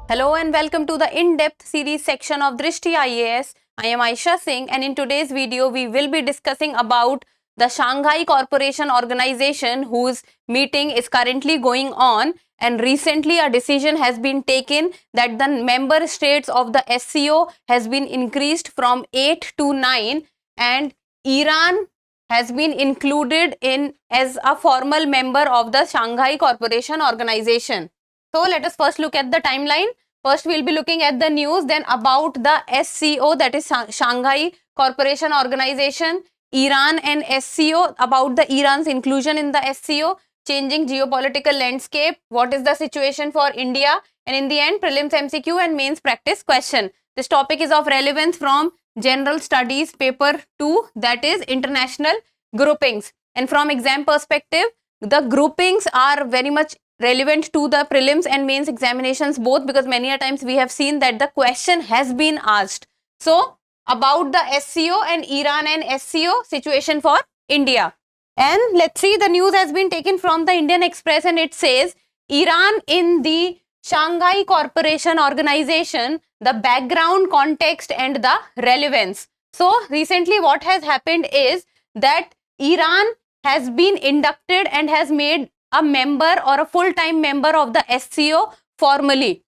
Hello and welcome to the in-depth series section of Drishti IAS. I am Aisha Singh and in today's video we will be discussing about the Shanghai Cooperation Organization whose meeting is currently going on, and recently a decision has been taken that the member states of the SCO has been increased from 8 to 9 and Iran has been included in as a formal member of the Shanghai Cooperation Organization. So let us first look at the timeline. First we'll be looking at the news, then about the SCO, that is Shanghai Cooperation Organization, Iran and SCO, about the Iran's inclusion in the SCO, changing geopolitical landscape, what is the situation for India, and in the end prelims MCQ and mains practice question. This topic is of relevance from General Studies paper 2, that is international groupings, and from exam perspective the groupings are very much relevant to the prelims and mains examinations both, because many a times we have seen that the question has been asked. So about the SCO and Iran and SCO situation for India. And let's see, the news has been taken from the Indian Express and it says Iran in the Shanghai Cooperation Organization, the background, context and the relevance. So recently what has happened is that Iran has been inducted and has made a member or a full-time member of the SCO formally,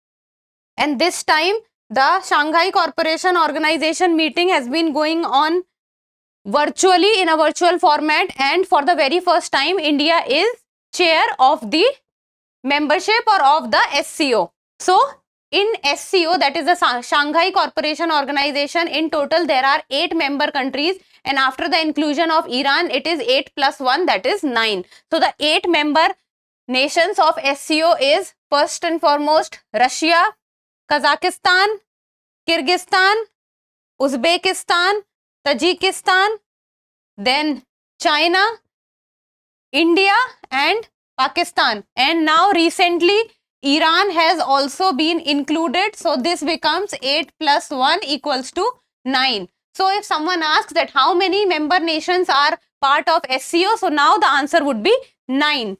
and this time the Shanghai Cooperation Organization meeting has been going on virtually in a virtual format, and for the very first time India is chair of the membership or of the SCO. So in SCO, that is the Shanghai Cooperation Organization, in total there are 8 member countries, and after the inclusion of Iran it is 8 plus 1, that is 9. So the 8 member nations of SCO is first and foremost Russia, Kazakhstan, Kyrgyzstan, Uzbekistan, Tajikistan, then China, India and Pakistan, and now recently Iran has also been included, so this becomes 8 plus 1 equals to 9. So if someone asks that how many member nations are part of SCO, so now the answer would be 9.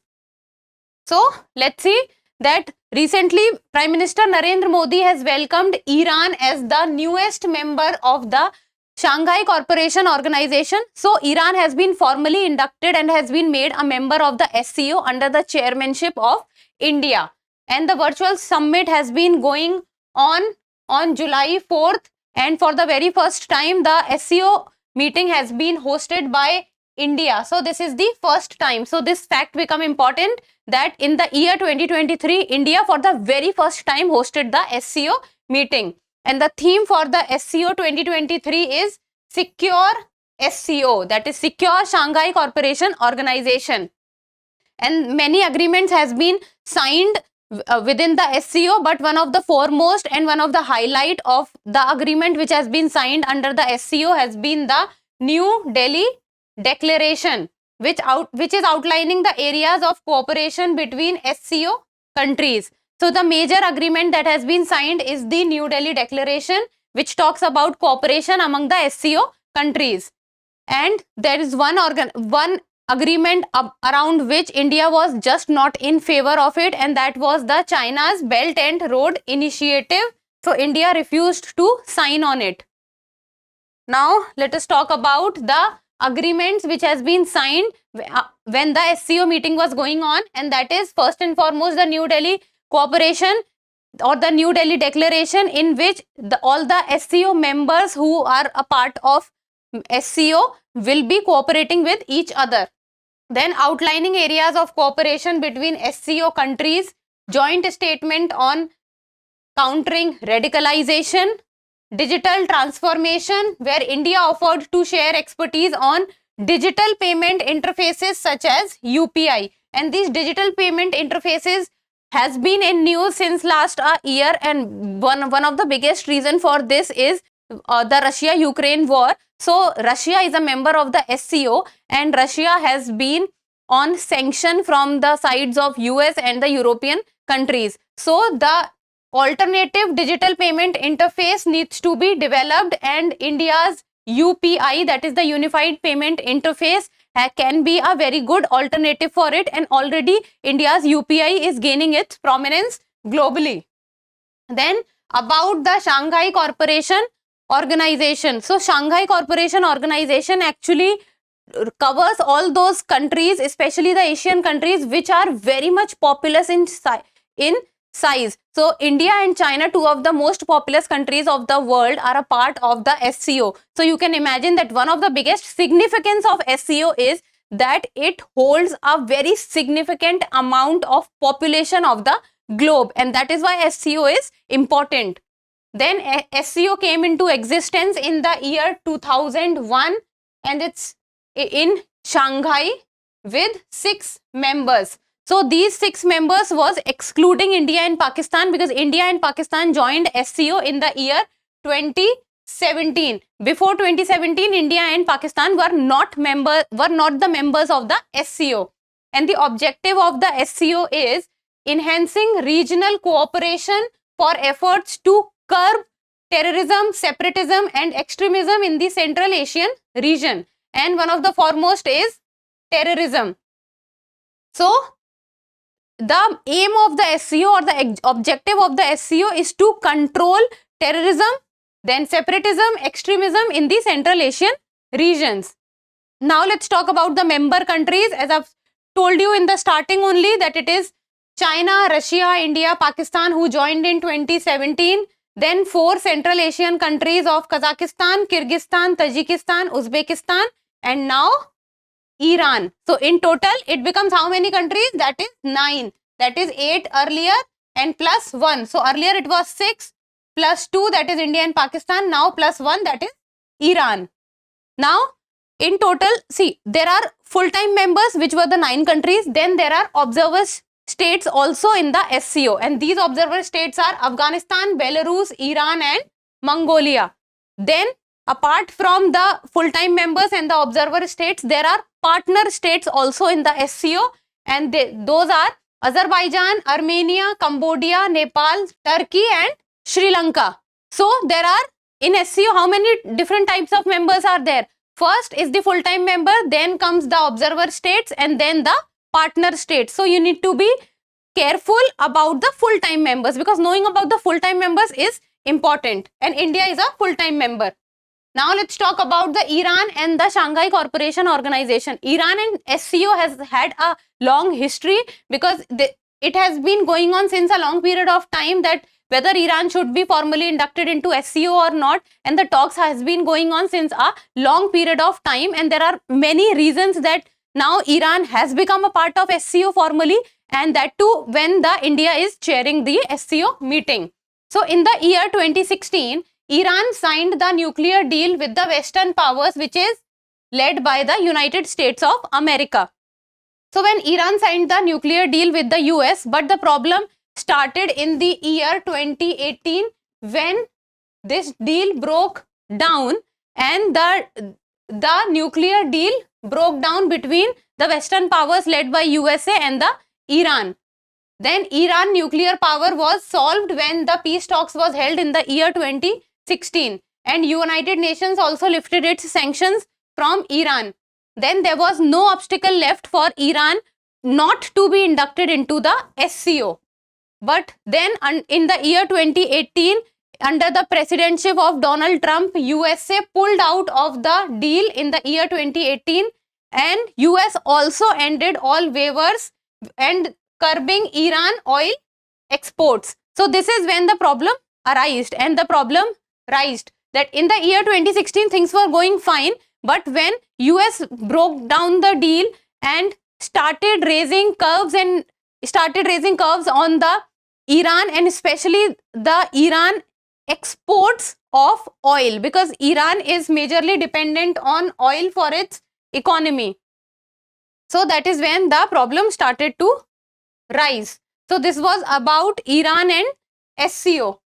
So let's see that recently Prime Minister Narendra Modi has welcomed Iran as the newest member of the Shanghai Cooperation Organization. So Iran has been formally inducted and has been made a member of the SCO under the chairmanship of India. And the virtual summit has been going on July 4th, and for the very first time the SCO meeting has been hosted by India. So this is the first time. So this fact become important that in the year 2023 India for the very first time hosted the SCO meeting. And the theme for the SCO 2023 is Secure SCO, that is Secure Shanghai Cooperation Organization. And many agreements has been signed within the SCO, but one of the foremost and one of the highlight of the agreement which has been signed under the SCO has been the New Delhi Declaration, which is outlining the areas of cooperation between SCO countries. So the major agreement that has been signed is the New Delhi Declaration, which talks about cooperation among the SCO countries. And there is one agreement around which India was just not in favor of it, and that was the China's Belt and Road Initiative. So India refused to sign on it. Now let us talk about the agreements which has been signed when the SCO meeting was going on, and that is first and foremost the New Delhi Cooperation or the New Delhi Declaration, in which all the SCO members who are a part of SCO will be cooperating with each other. Then outlining areas of cooperation between SCO countries, joint statement on countering radicalization, digital transformation, where India offered to share expertise on digital payment interfaces such as UPI. And these digital payment interfaces has been in news since last year, and one of the biggest reason for this is the Russia-Ukraine war. So Russia is a member of the SCO, and Russia has been on sanction from the sides of US and the European countries. So the alternative digital payment interface needs to be developed, and India's UPI, that is the Unified Payment Interface, can be a very good alternative for it, and already India's UPI is gaining its prominence globally. Then about the Shanghai Cooperation Organization. So Shanghai Cooperation Organization actually covers all those countries, especially the Asian countries, which are very much populous in size. So India and China, two of the most populous countries of the world, are a part of the SCO. So you can imagine that one of the biggest significance of SCO is that it holds a very significant amount of population of the globe, and that is why SCO is important. Then SCO came into existence in the year 2001, and it's in Shanghai with 6 members. So these 6 members was excluding India and Pakistan, because India and Pakistan joined SCO in the year 2017. Before 2017, India and Pakistan were not the members of the SCO. And the objective of the SCO is enhancing regional cooperation for efforts to curb terrorism, separatism and extremism in the Central Asian region. And one of the foremost is terrorism. So the aim of the SCO, or the objective of the SCO, is to control terrorism, then separatism, extremism in the Central Asian regions. Now let's talk about the member countries. As I've told you in the starting only, that it is China, Russia, India, Pakistan who joined in 2017. Then 4 Central Asian countries of Kazakhstan, Kyrgyzstan, Tajikistan, Uzbekistan, and now Iran. So in total it becomes how many countries? That is 9. That is 8 earlier and plus 1. So earlier it was 6 plus 2, that is India and Pakistan. Now plus 1, that is Iran. Now in total, see, there are full-time members, which were the 9 countries. Then there are observer states also in the SCO, and these observer states are Afghanistan, Belarus, Iran and Mongolia. Then apart from the full-time members and the observer states, there are partner states also in the SCO, and those are Azerbaijan, Armenia, Cambodia, Nepal, Turkey and Sri Lanka. So there are in SCO how many different types of members are there? First is the full-time member, then comes the observer states, and then the partner states. So you need to be careful about the full-time members, because knowing about the full-time members is important, and India is a full-time member. Now let's talk about the Iran and the Shanghai Cooperation Organization. Iran and SCO has had a long history, because it has been going on since a long period of time that whether Iran should be formally inducted into SCO or not, and the talks has been going on since a long period of time, and there are many reasons that now Iran has become a part of SCO formally, and that too when the India is chairing the SCO meeting. So in the year 2016, Iran signed the nuclear deal with the Western powers, which is led by the United States of America. So when Iran signed the nuclear deal with the US, but the problem started in the year 2018 when this deal broke down, and the nuclear deal broke down between the Western powers led by USA and the Iran. Then Iran nuclear power was solved when the peace talks was held in the year 2016, and United Nations also lifted its sanctions from Iran. Then there was no obstacle left for Iran not to be inducted into the SCO. But then in the year 2018, under the presidency of Donald Trump, USA pulled out of the deal in the year 2018, and US also ended all waivers and curbing Iran oil exports. So this is when the problem arose, and the problem raised that in the year 2016 things were going fine, but when US broke down the deal and started raising curves on the Iran, and especially the Iran exports of oil, because Iran is majorly dependent on oil for its economy. So that is when the problem started to rise. So this was about Iran and SCO.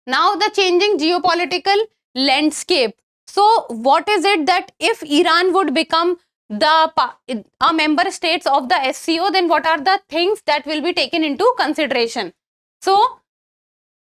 Now the changing geopolitical landscape. So what is it that if Iran would become a member states of the SCO, then what are the things that will be taken into consideration? So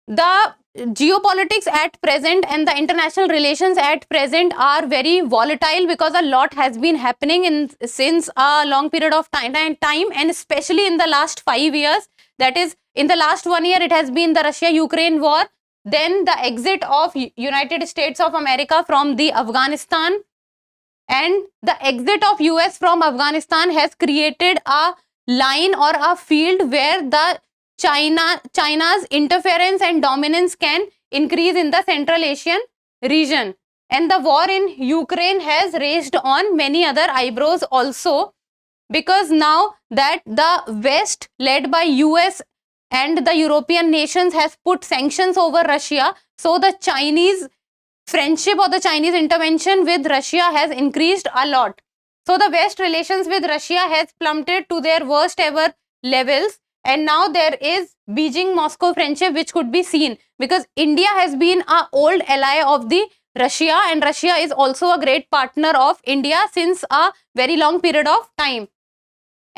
the geopolitics at present and the international relations at present are very volatile, because a lot has been happening since a long period of time, and especially in the last 5 years, that is In the last 1 year, it has been the Russia-Ukraine war, then the exit of United States of America from the Afghanistan, and the exit of US from Afghanistan has created a line or a field where the China's interference and dominance can increase in the Central Asian region. And the war in Ukraine has raised on many other eyebrows also, because now that the West led by US and the European nations has put sanctions over Russia, so the Chinese friendship or the Chinese intervention with Russia has increased a lot. So the West relations with Russia has plummeted to their worst ever levels, and now there is Beijing-Moscow friendship which could be seen, because India has been an old ally of the Russia, and Russia is also a great partner of India since a very long period of time.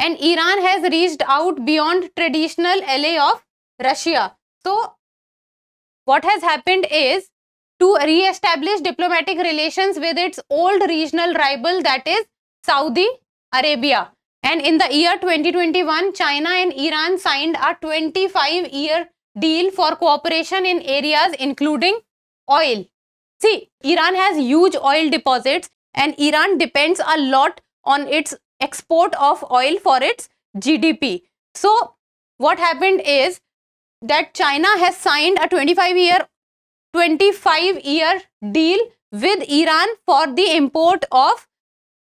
And Iran has reached out beyond traditional ally of Russia. So what has happened is to re-establish diplomatic relations with its old regional rival, that is Saudi Arabia. And in the year 2021, China and Iran signed a 25-year deal for cooperation in areas including oil. See, Iran has huge oil deposits, and Iran depends a lot on its export of oil for its GDP. So what happened is that China has signed a 25-year deal with Iran for the import of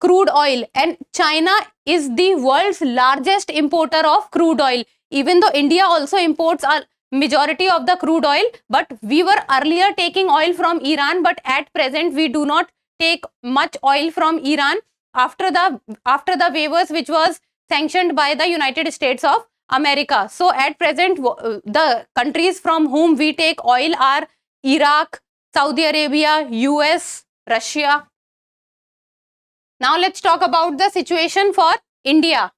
crude oil, and China is the world's largest importer of crude oil, even though India also imports a majority of the crude oil. But we were earlier taking oil from Iran, but at present we do not take much oil from Iran after the waivers which was sanctioned by the United States of America. So at present the countries from whom we take oil are Iraq, Saudi Arabia, US, Russia. Now let's talk about the situation for India.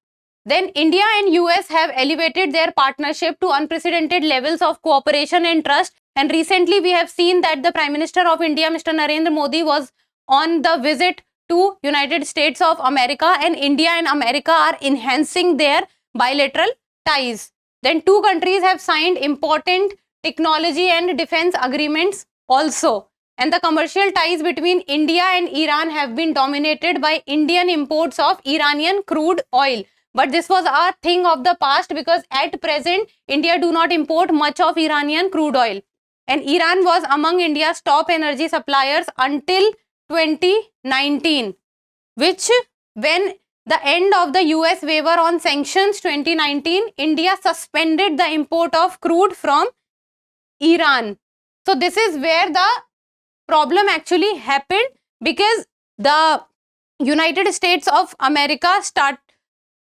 Then India and US have elevated their partnership to unprecedented levels of cooperation and trust. And recently we have seen that the Prime Minister of India, Mr. Narendra Modi, was on the visit to United States of America, and India and America are enhancing their bilateral ties. Then two countries have signed important technology and defense agreements also. And the commercial ties between India and Iran have been dominated by Indian imports of Iranian crude oil. But this was a thing of the past, because at present India do not import much of Iranian crude oil. And Iran was among India's top energy suppliers until 2019, which, when the end of the US waiver on sanctions 2019, India suspended the import of crude from Iran. So this is where the problem actually happened, because the United States of America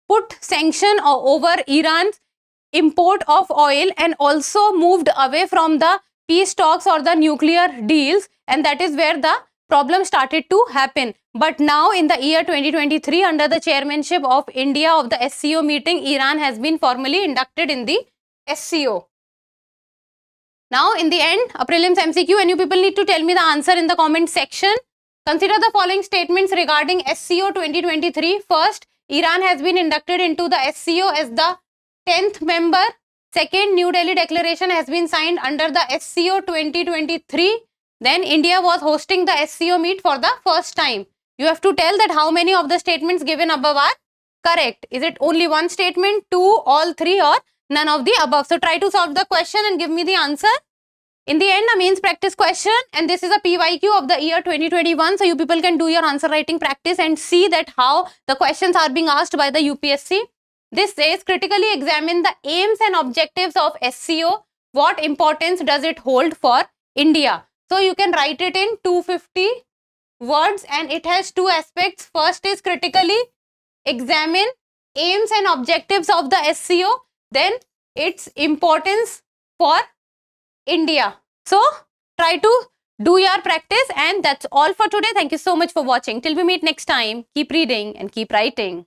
put sanction over Iran's import of oil and also moved away from the peace talks or the nuclear deals, and that is where the problem started to happen. But now in the year 2023, under the chairmanship of India of the SCO meeting, Iran has been formally inducted in the SCO. Now in the end, a prelims MCQ, and you people need to tell me the answer in the comment section. Consider the following statements regarding SCO 2023. First, Iran has been inducted into the SCO as the 10th member. Second, New Delhi Declaration has been signed under the SCO 2023. Then India was hosting the SCO meet for the first time. You have to tell that how many of the statements given above are correct. Is it only one statement, two, all three, or none of the above? So try to solve the question and give me the answer. In the end, a mains practice question, and this is a PYQ of the year 2021. So you people can do your answer writing practice and see that how the questions are being asked by the UPSC. This says, critically examine the aims and objectives of SCO. What importance does it hold for India? So you can write it in 250 words, and it has two aspects. First is critically examine aims and objectives of the SCO, then its importance for India. So try to do your practice, and that's all for today. Thank you so much for watching. Till we meet next time, keep reading and keep writing.